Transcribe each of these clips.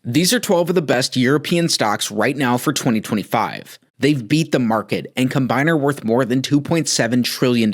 These are 12 of the best European stocks right now for 2025. They've beat the market and combined are worth more than $2.7 trillion.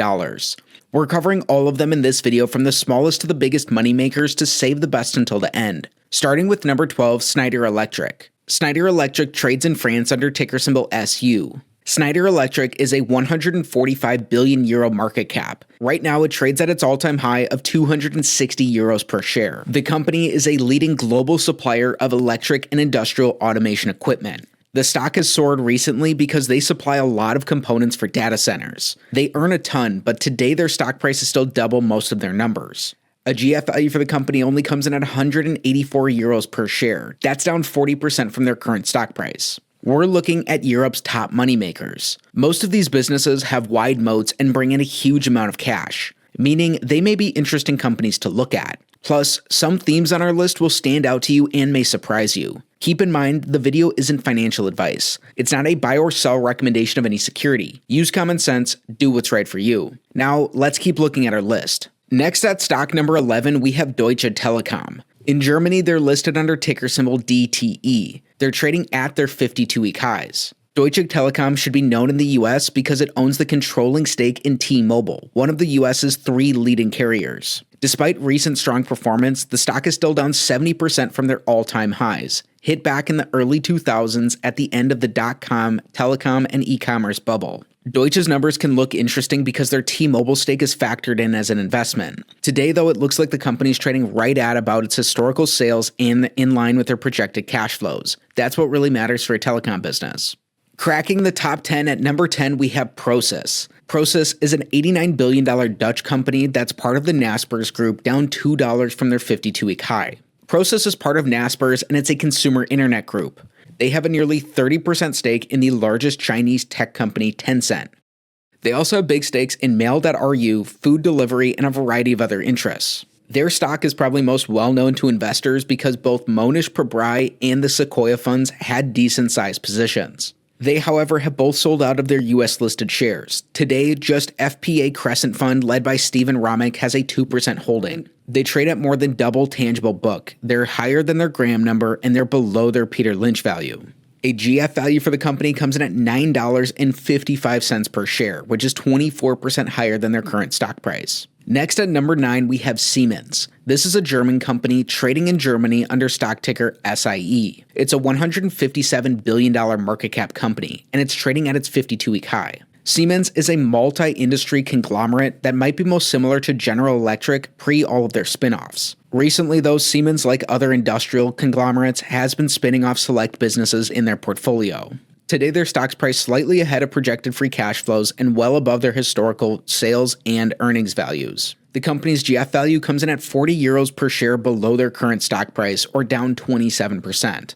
We're covering all of them in this video, from the smallest to the biggest moneymakers, to save the best until the end. Starting with number 12, Schneider Electric. Schneider Electric trades in France under ticker symbol SU. Schneider Electric is a 145 billion euro market cap. Right now, it trades at its all-time high of 260 euros per share. The company is a leading global supplier of electric and industrial automation equipment. The stock has soared recently because they supply a lot of components for data centers. They earn a ton, but today their stock price is still double most of their numbers. A GF value for the company only comes in at 184 euros per share. That's down 40% from their current stock price. We're looking at Europe's top moneymakers. Most of these businesses have wide moats and bring in a huge amount of cash, meaning they may be interesting companies to look at. Plus, some themes on our list will stand out to you and may surprise you. Keep in mind, the video isn't financial advice. It's not a buy or sell recommendation of any security. Use common sense, do what's right for you. Now, let's keep looking at our list. Next, at stock number 11, we have Deutsche Telekom. In Germany, they're listed under ticker symbol DTE. They're trading at their 52-week highs. Deutsche Telekom should be known in the US because it owns the controlling stake in T-Mobile, one of the US's 3 leading carriers. Despite recent strong performance, the stock is still down 70% from their all-time highs, hit back in the early 2000s at the end of the dot-com, telecom, and e-commerce bubble. Deutsche's numbers can look interesting because their T-Mobile stake is factored in as an investment. Today, though, it looks like the company's trading right at about its historical sales and in line with their projected cash flows. That's what really matters for a telecom business. Cracking the top 10, at number 10, we have Prosus. Prosus is an $89 billion Dutch company that's part of the Naspers group, down $2 from their 52-week high. Prosus is part of Naspers, and it's a consumer internet group. They have a nearly 30% stake in the largest Chinese tech company, Tencent. They also have big stakes in Mail.ru, food delivery, and a variety of other interests. Their stock is probably most well known to investors because both Monish Pabrai and the Sequoia funds had decent-sized positions. They, however, have both sold out of their US-listed shares. Today, just FPA Crescent Fund, led by Stephen Romick, has a 2% holding. They trade at more than double tangible book. They're higher than their Graham number, and they're below their Peter Lynch value. A GF value for the company comes in at $9.55 per share, which is 24% higher than their current stock price. Next, at number 9, we have Siemens. This is a German company trading in Germany under stock ticker SIE. It's a $157 billion market cap company, and it's trading at its 52-week high. Siemens is a multi-industry conglomerate that might be most similar to General Electric pre all of their spin-offs. Recently, though, Siemens, like other industrial conglomerates, has been spinning off select businesses in their portfolio. Today, their stock's priced slightly ahead of projected free cash flows and well above their historical sales and earnings values. The company's GF value comes in at 40 euros per share below their current stock price, or down 27%.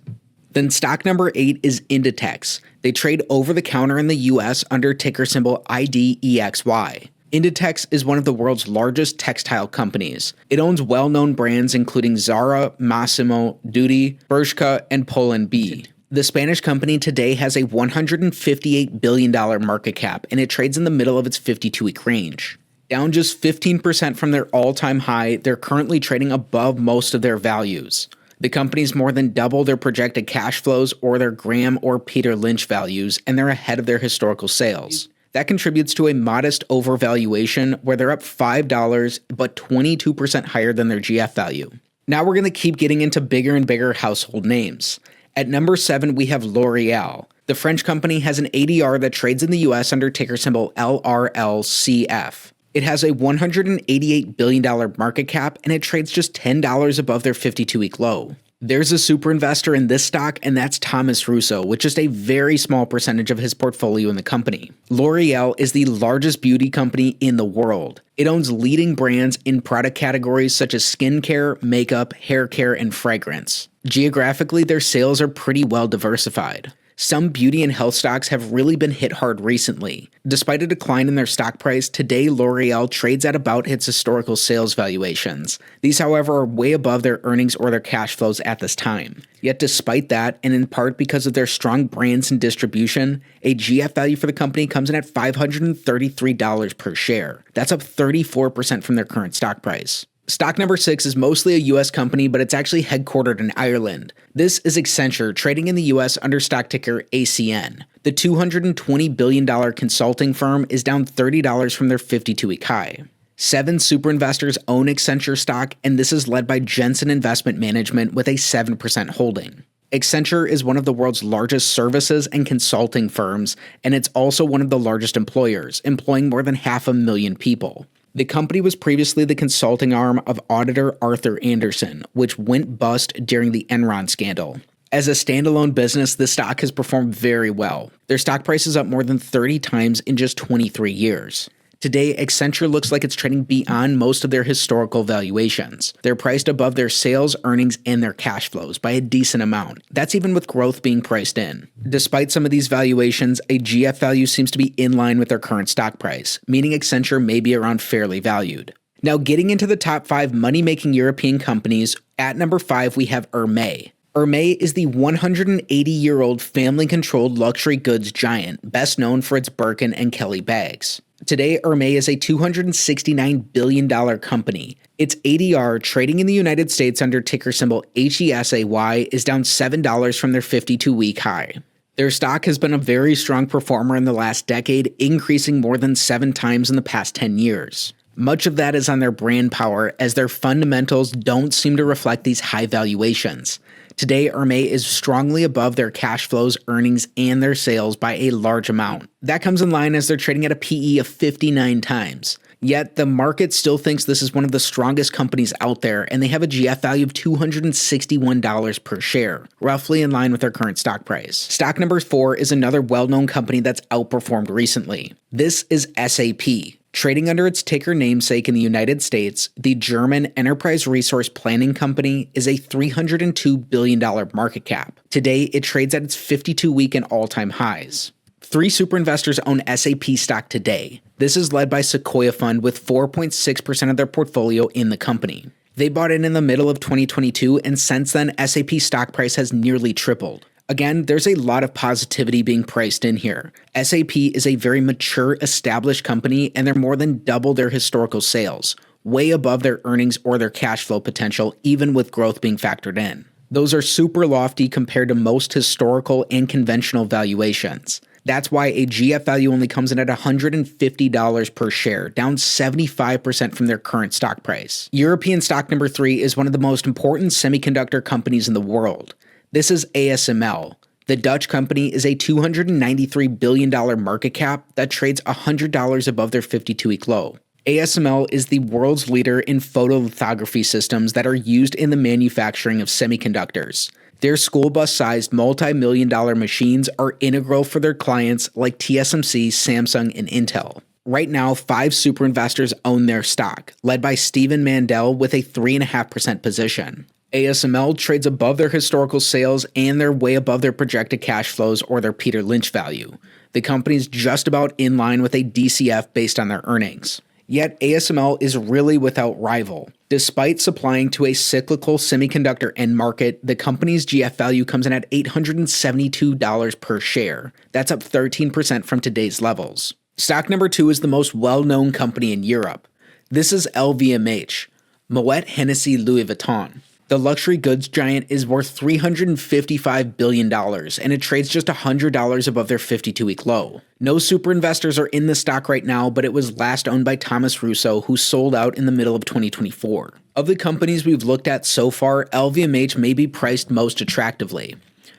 Then stock number 8 is Inditex. They trade over the counter in the US under ticker symbol IDEXY. Inditex is one of the world's largest textile companies. It owns well-known brands including Zara, Massimo Dutti, Bershka, and Pull&B. The Spanish company today has a $158 billion market cap, and it trades in the middle of its 52-week range. Down just 15% from their all-time high, they're currently trading above most of their values. The company's more than double their projected cash flows or their Graham or Peter Lynch values, and they're ahead of their historical sales. That contributes to a modest overvaluation where they're up $5, but 22% higher than their GF value. Now we're going to keep getting into bigger and bigger household names. At number 7, we have L'Oreal. The French company has an ADR that trades in the US under ticker symbol LRLCF. It has a $188 billion market cap, and it trades just $10 above their 52-week low. There's a super investor in this stock, and that's Thomas Russo, with just a very small percentage of his portfolio in the company. L'Oreal is the largest beauty company in the world. It owns leading brands in product categories such as skincare, makeup, hair care, and fragrance. Geographically, their sales are pretty well diversified. Some beauty and health stocks have really been hit hard recently. Despite a decline in their stock price, today L'Oreal trades at about its historical sales valuations. These, however, are way above their earnings or their cash flows at this time. Yet despite that, and in part because of their strong brands and distribution, a GF value for the company comes in at $533 per share. That's up 34% from their current stock price. Stock number 6 is mostly a US company, but it's actually headquartered in Ireland. This is Accenture, trading in the US under stock ticker ACN. The $220 billion consulting firm is down $30 from their 52-week high. 7 super investors own Accenture stock, and this is led by Jensen Investment Management with a 7% holding. Accenture is one of the world's largest services and consulting firms, and it's also one of the largest employers, employing more than 500,000 people. The company was previously the consulting arm of auditor Arthur Andersen, which went bust during the Enron scandal. As a standalone business, the stock has performed very well. Their stock price is up more than 30 times in just 23 years. Today, Accenture looks like it's trading beyond most of their historical valuations. They're priced above their sales, earnings, and their cash flows by a decent amount. That's even with growth being priced in. Despite some of these valuations, a GF value seems to be in line with their current stock price, meaning Accenture may be around fairly valued. Now, getting into the top 5 money-making European companies, at number 5 we have Hermès. Hermès is the 180-year-old family-controlled luxury goods giant, best known for its Birkin and Kelly bags. Today, Hermès is a $269 billion company. Its ADR, trading in the United States under ticker symbol HESAY, is down $7 from their 52-week high. Their stock has been a very strong performer in the last decade, increasing more than 7 times in the past 10 years. Much of that is on their brand power, as their fundamentals don't seem to reflect these high valuations. Today, Hermès is strongly above their cash flows, earnings, and their sales by a large amount. That comes in line as they're trading at a PE of 59 times. Yet, the market still thinks this is one of the strongest companies out there, and they have a GF value of $261 per share, roughly in line with their current stock price. Stock number 4 is another well-known company that's outperformed recently. This is SAP. Trading under its ticker namesake in the United States, the German enterprise resource planning company is a $302 billion market cap. Today, it trades at its 52-week and all-time highs. 3 super investors own SAP stock today. This is led by Sequoia Fund with 4.6% of their portfolio in the company. They bought in the middle of 2022, and since then, SAP stock price has nearly tripled. Again, there's a lot of positivity being priced in here. SAP is a very mature, established company, and they're more than double their historical sales, way above their earnings or their cash flow potential, even with growth being factored in. Those are super lofty compared to most historical and conventional valuations. That's why a GF value only comes in at $150 per share, down 75% from their current stock price. European stock number 3 is one of the most important semiconductor companies in the world. This is ASML. The Dutch company is a $293 billion market cap that trades $100 above their 52-week low. ASML is the world's leader in photolithography systems that are used in the manufacturing of semiconductors. Their school bus-sized multi-million-dollar machines are integral for their clients like TSMC, Samsung, and Intel. Right now, 5 super investors own their stock, led by Stephen Mandel with a 3.5% position. ASML trades above their historical sales, and they're way above their projected cash flows or their Peter Lynch value. The company's just about in line with a DCF based on their earnings. Yet ASML is really without rival. Despite supplying to a cyclical semiconductor end market, the company's GF value comes in at $872 per share. That's up 13% from today's levels. Stock number 2 is the most well-known company in Europe. This is LVMH, Moet Hennessy Louis Vuitton. The luxury goods giant is worth $355 billion, and it trades just $100 above their 52-week low. No super investors are in the stock right now, but it was last owned by Thomas Russo, who sold out in the middle of 2024. Of the companies we've looked at so far, LVMH may be priced most attractively.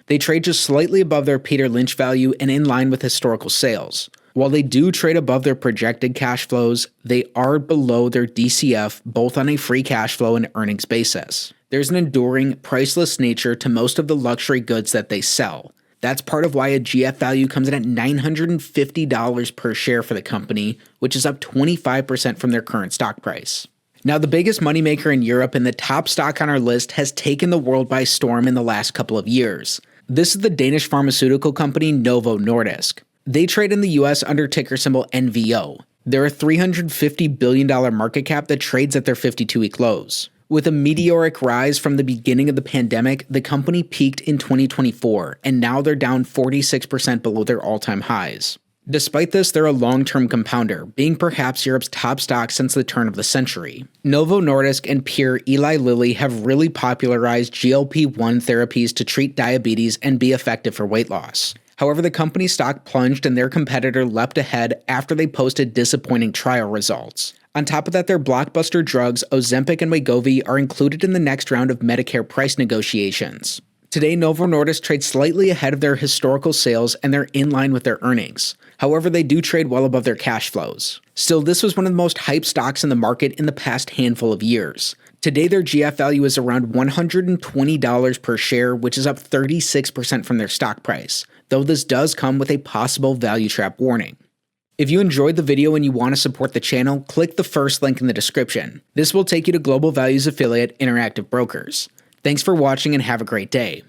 They trade just slightly above their Peter Lynch value and in line with historical sales. While they do trade above their projected cash flows, they are below their DCF both on a free cash flow and earnings basis. There's an enduring, priceless nature to most of the luxury goods that they sell. That's part of why a GF value comes in at $950 per share for the company, which is up 25% from their current stock price. Now, the biggest moneymaker in Europe and the top stock on our list has taken the world by storm in the last couple of years. This is the Danish pharmaceutical company Novo Nordisk. They trade in the US under ticker symbol NVO. They're a $350 billion market cap that trades at their 52-week lows. With a meteoric rise from the beginning of the pandemic, the company peaked in 2024, and now they're down 46% below their all-time highs. Despite this, they're a long-term compounder, being perhaps Europe's top stock since the turn of the century. Novo Nordisk and peer Eli Lilly have really popularized GLP-1 therapies to treat diabetes and be effective for weight loss. However, the company's stock plunged and their competitor leapt ahead after they posted disappointing trial results. On top of that, their blockbuster drugs Ozempic and Wegovy are included in the next round of Medicare price negotiations. Today, Novo Nordisk trades slightly ahead of their historical sales and they're in line with their earnings. However, they do trade well above their cash flows. Still, this was one of the most hyped stocks in the market in the past handful of years. Today, their GF value is around $120 per share, which is up 36% from their stock price, though this does come with a possible value trap warning. If you enjoyed the video and you want to support the channel, click the first link in the description. This will take you to Global Value's affiliate, Interactive Brokers. Thanks for watching and have a great day.